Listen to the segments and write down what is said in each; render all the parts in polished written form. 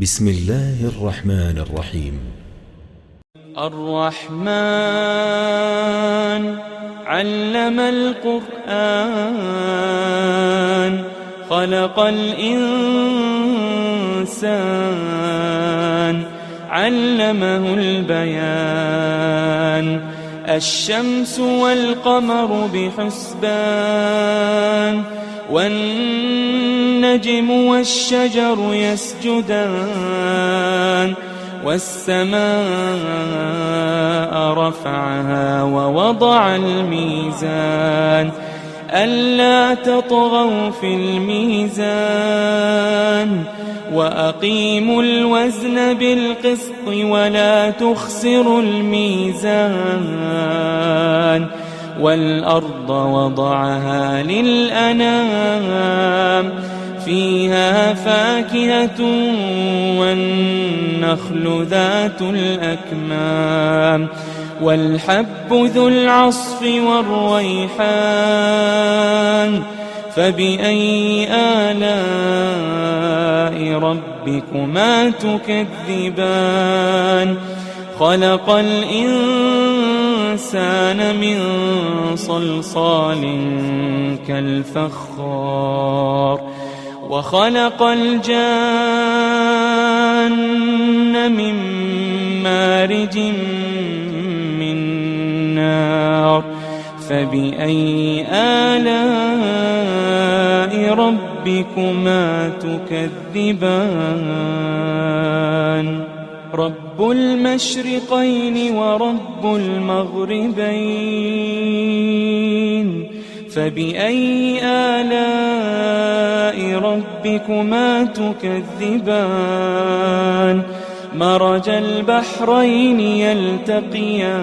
بسم الله الرحمن الرحيم. الرحمن علم القرآن خلق الإنسان علمه البيان الشمس والقمر بحسبان والنجم والشجر يسجدان والسماء رفعها ووضع الميزان ألا تطغوا في الميزان وأقيموا الوزن بالقسط ولا تخسروا الميزان والأرض وضعها للأنام فيها فاكهة والنخل ذات الأكمام والحب ذو العصف والريحان فبأي آلاء ربكما تكذبان خلق الإنسان من صلصال كالفخار وخلق الجان من مارج من نار فبأي آلاء ربكما تكذبان رب المشرقين ورب المغربين فبأي آلاء ربكما تكذبان مرج البحرين يلتقيان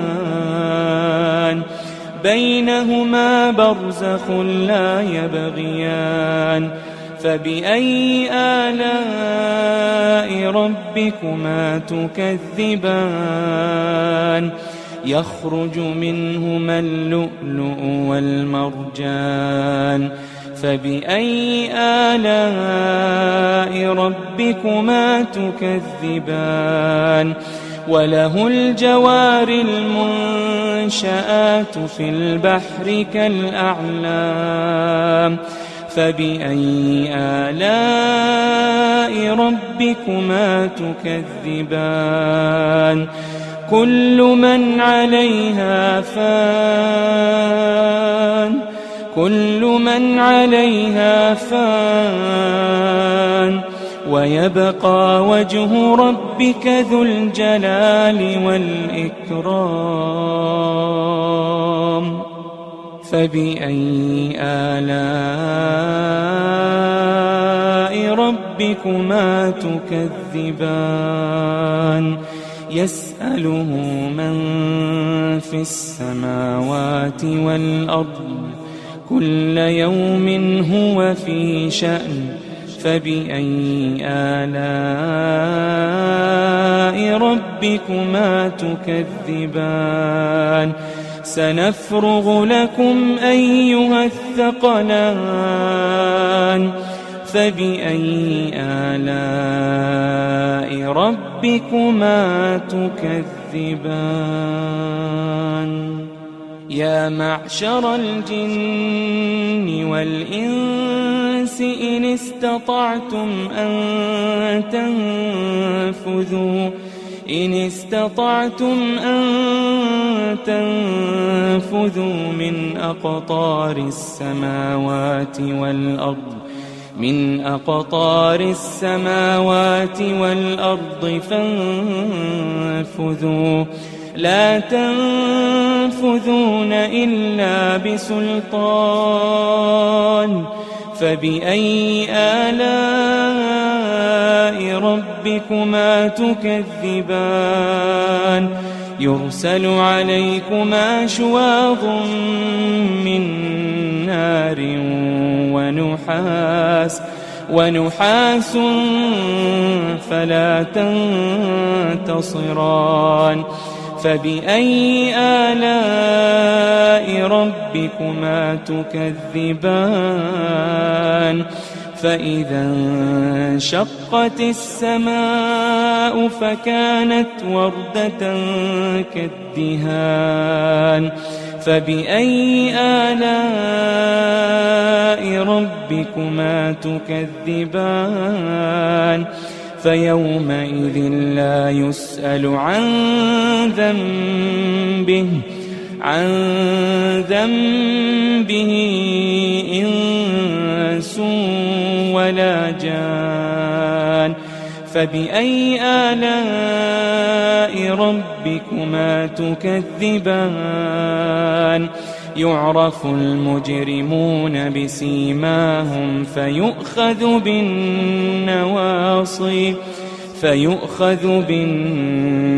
بينهما برزخ لا يبغيان فبأي آلاء ربكما تكذبان يخرج منهما اللؤلؤ والمرجان فبأي آلاء ربكما تكذبان وله الجوار المنشآت في البحر كالأعلام فبأي آلاء ربكما تكذبان كل من عليها فان ويبقى وجه ربك ذو الجلال والإكرام فبأي آلاء ربكما تكذبان يسأله من في السماوات والأرض كل يوم هو في شأن فبأي آلاء ربكما تكذبان سنفرغ لكم أيها الثقلان فبأي آلاء ربكما تكذبان يا معشر الجن والإنس إن استطعتم أن تنفذوا من أقطار السماوات والأرض فانفذوا لا تنفذون إلا بسلطان فبأي آلاء ربكما تكذبان يرسل عليكما شواظ من نار ونحاس فلا تنتصران فبأي آلاء ربكما تكذبان فإذا انشقت السماء فكانت وردة كالدهان فبأي آلاء ربكما تكذبان فيومئذ لا يسأل عن ذنبه إنس ولا جان فبأي آلاء ربكما تكذبان يعرف المجرمون بسيماهم فيؤخذ بالنواصي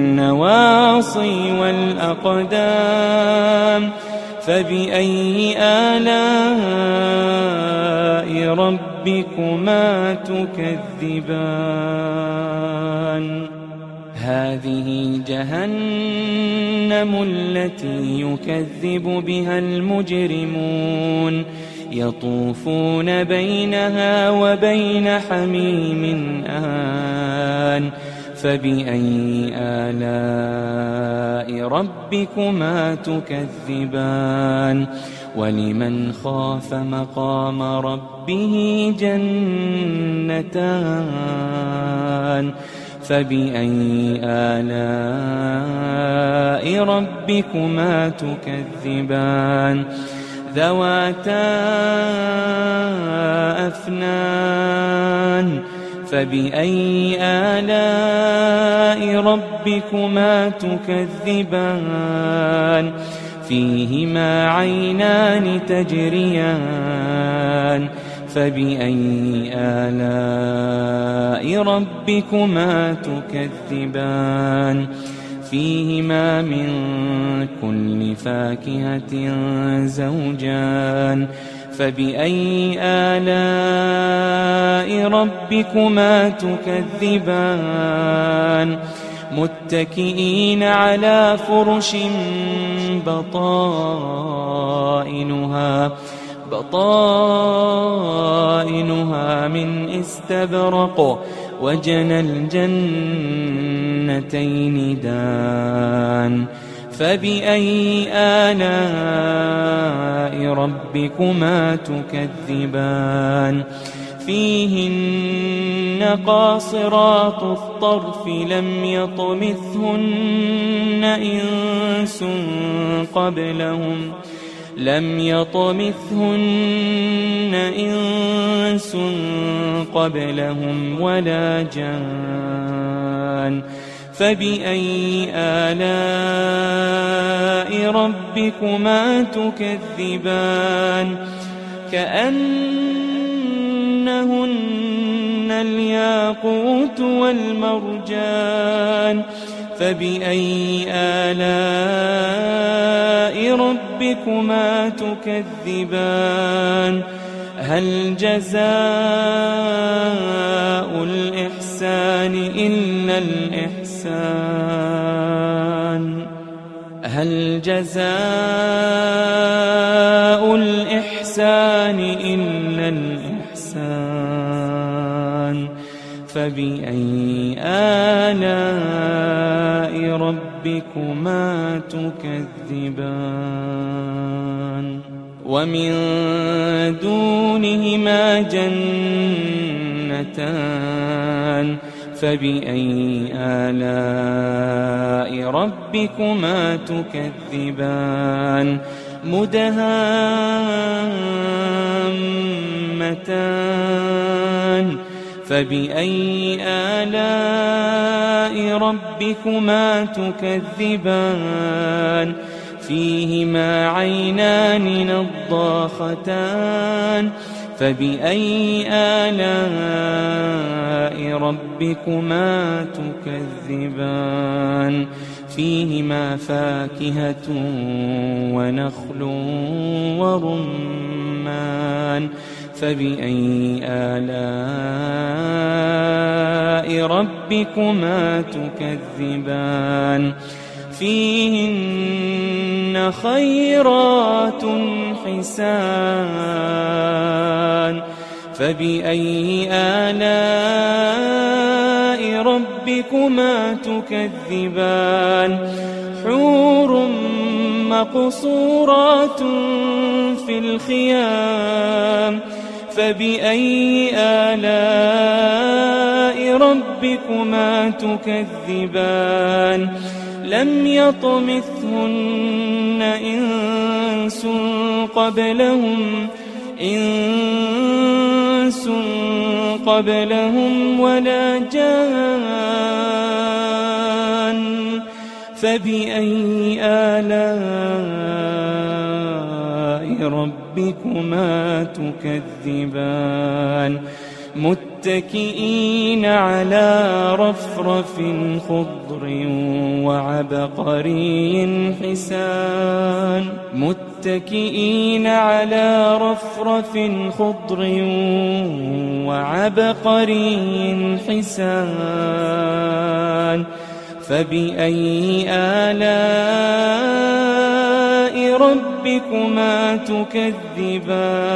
والأقدام فبأي آلاء ربكما تكذبان هذه جهنم التي يكذب بها المجرمون يطوفون بينها وبين حميم آن فبأي آلاء ربكما تكذبان ولمن خاف مقام ربه جنتان فبأي آلاء ربكما تكذبان ذواتا أفنان فبأي آلاء ربكما تكذبان فيهما عينان تجريان فبأي آلاء ربكما تكذبان فيهما من كل فاكهة زوجان فبأي آلاء ربكما تكذبان متكئين على فرش بطائنها من استبرق وجنى الجنتين دان فبأي آلاء ربكما تكذبان فيهن قاصرات الطرف لم يطمثهن إنس قبلهم ولا جان فبأي آلاء ربكما تكذبان كأنهن الياقوت والمرجان فبأي آلاء ربكما تكذبان هل جزاء الإحسان إلا الإحسان هل جزاء الإحسان إلا الإحسان فبأي آلاء ربكما تكذبان ومن دونهما جنتان فبأي آلاء ربكما تكذبان مدهامتان فبأي آلاء ربكما تكذبان فيهما عينان نضاختان فبأي آلاء ربكما تكذبان فيهما فاكهة ونخل ورمان فبأي آلاء ربكما تكذبان فيهن خيرات حسان فبأي آلاء ربكما تكذبان حور مقصورات في الخيام فبأي آلاء ربكما تكذبان لم يطمثهن إنس قبلهم ولا جان فبأي آلاء ربكما تكذبان متكئين على رفرف خضر وعبقري حسان متكئين على رفرف خضر وعبقري حسان فبأي آلاء ربكما تكذبان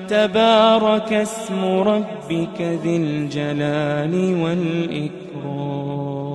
تبارك اسم ربك ذي الجلال والإكرام